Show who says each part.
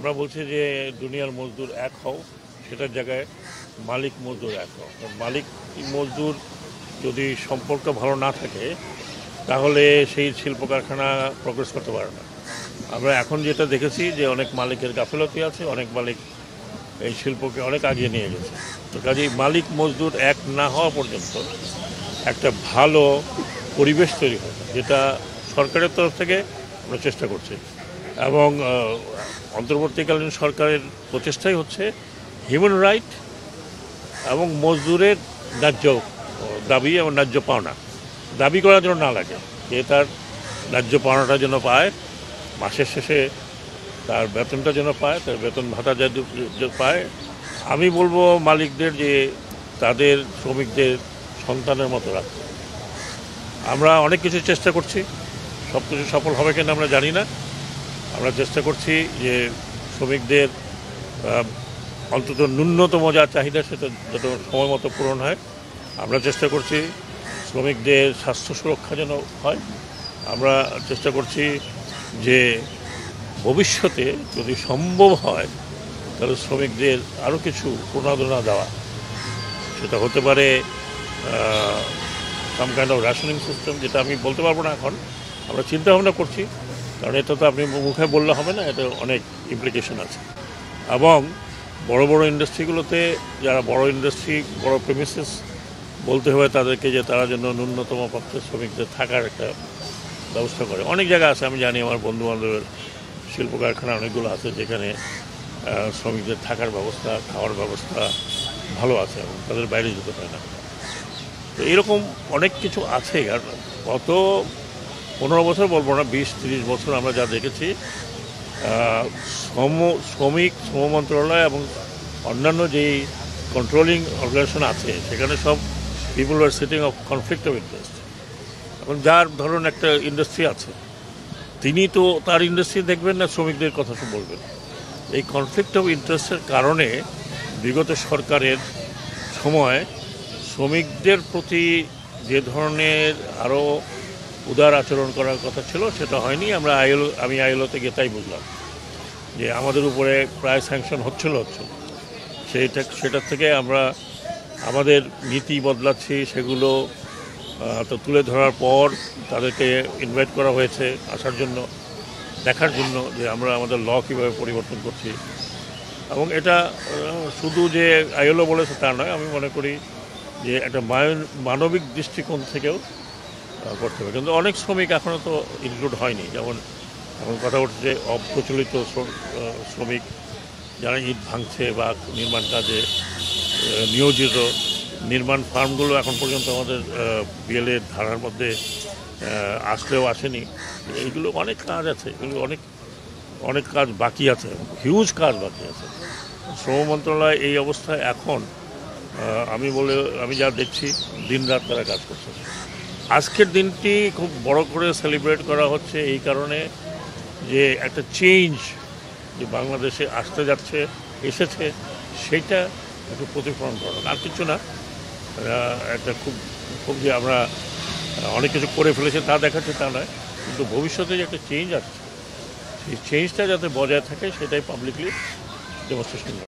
Speaker 1: আমরা বলছি যে দুনিয়ার মজদুর এক হও, সেটার জায়গায় মালিক মজদুর এক হও। মালিক মজদুর যদি সম্পর্ক ভালো না থাকে তাহলে সেই শিল্প কারখানা প্রগ্রেস করতে পারে না। আমরা এখন যেটা দেখেছি যে অনেক মালিকের গাফিলতি আছে, অনেক মালিক এই শিল্পকে অনেক আগিয়ে নিয়ে গেছে। তো কাজেই মালিক মজদুর এক না হওয়া পর্যন্ত একটা ভালো পরিবেশ তৈরি হয়, যেটা সরকারের তরফ থেকে আমরা চেষ্টা করছি। এবং অন্তর্বর্তীকালীন সরকারের প্রচেষ্টাই হচ্ছে হিউম্যান রাইট এবং মজদুরের ন্যায্য দাবি এবং ন্যায্য পাওনা দাবি করার জন্য না লাগে, যে তার ন্যায্য পাওনাটা যেন পায়, মাসের শেষে তার বেতনটা যেন পায়, তার বেতন ভাতা যে পায়। আমি বলবো মালিকদের যে তাদের শ্রমিকদের সন্তানের মতো রাখতে। আমরা অনেক কিছু চেষ্টা করছি, সব কিছু সফল হবে কিনা আমরা জানি না। আমরা চেষ্টা করছি যে শ্রমিকদের অন্তত ন্যূনতম যা চাহিদা সেটা যত সময় মতো পূরণ হয়। আমরা চেষ্টা করছি শ্রমিকদের স্বাস্থ্য সুরক্ষা যেন হয়। আমরা চেষ্টা করছি যে ভবিষ্যতে যদি সম্ভব হয় তাহলে শ্রমিকদের আরও কিছু প্রণোদনা দেওয়া, সেটা হতে পারে some kind of rationing system, যেটা আমি বলতে পারবো না এখন। আমরা চিন্তা ভাবনা করছি, কারণ এটা তো আপনি মুখে বললে হবে না, এটা অনেক ইমপ্লিকেশন আছে। এবং বড় বড় ইন্ডাস্ট্রিগুলোতে যারা বড় ইন্ডাস্ট্রি, বড় প্রেমিসেস, বলতে হবে তাদেরকে যে তারা যেন ন্যূনতম পক্ষে শ্রমিকদের থাকার একটা ব্যবস্থা করে। অনেক জায়গা আছে, আমি জানি, আমার বন্ধুবান্ধবের শিল্প কারখানা অনেকগুলো আছে যেখানে শ্রমিকদের থাকার ব্যবস্থা, খাওয়ার ব্যবস্থা ভালো আছে এবং তাদের বাইরে যেতে পারে না। তো এইরকম অনেক কিছু আছে। আর গত 15 বছর বলবো না, 20-30 বছর আমরা যা দেখেছি, শ্রম মন্ত্রণালয় এবং অন্যান্য যেই কন্ট্রোলিং অর্গানাইজেশন আছে সেখানে সব people are sitting of conflict of interest. এবং যার ধরুন একটা ইন্ডাস্ট্রি আছে, তিনি তো তার ইন্ডাস্ট্রি দেখবেন না, শ্রমিকদের কথা বলবেন। এই কনফ্লিক্ট অফ ইন্টারেস্টের কারণে বিগত সরকারের সময় শ্রমিকদের প্রতি যে ধরনের আরও উদার আচরণ করার কথা ছিল সেটা হয়নি। আমি আইএলওতে গিয়ে তাই বুঝলাম যে আমাদের উপরে প্রায় স্যাংশন হচ্ছিল। সেটার থেকে আমরা আমাদের নীতি বদলাচ্ছি। সেগুলো তো তুলে ধরার পর তাদেরকে ইনভাইট করা হয়েছে আসার জন্য, দেখার জন্য যে আমরা আমাদের ল কীভাবে পরিবর্তন করছি। এবং এটা শুধু যে আইএলও বলেছে তা নয়, আমি মনে করি যে একটা মানবিক দৃষ্টিকোণ থেকেও করতে হবে। কিন্তু অনেক শ্রমিক এখনও তো ইনক্লুড হয়নি। যেমন এখন কথা উঠছে অপ্রচলিত শ্রমিক, যারা ইট ভাঙছে বা নির্মাণ কাজে নিয়োজিত। নির্মাণ ফার্মগুলো এখন পর্যন্ত আমাদের বিএলএর ধারার মধ্যে আসলেও আসেনি। এইগুলো অনেক কাজ আছে, এগুলো অনেক কাজ বাকি আছে, হিউজ কাজ বাকি আছে। শ্রম মন্ত্রণালয় এই অবস্থায় এখন আমি যা দেখছি দিনরাত তারা কাজ করছে। আজকের দিনটি খুব বড় করে সেলিব্রেট করা হচ্ছে এই কারণে যে একটা চেঞ্জ যে বাংলাদেশে আসতে যাচ্ছে, এসেছে, সেটা একটু প্রতিফলন করা, আর কিছু না। একটা খুব যে আমরা অনেক কিছু করে ফেলেছি তা দেখাচ্ছে তা নয়, কিন্তু ভবিষ্যতে যে একটা চেঞ্জ আসছে, সেই চেঞ্জটা যাতে বজায় থাকে সেটাই পাবলিকলি ডেমনস্ট্রেশন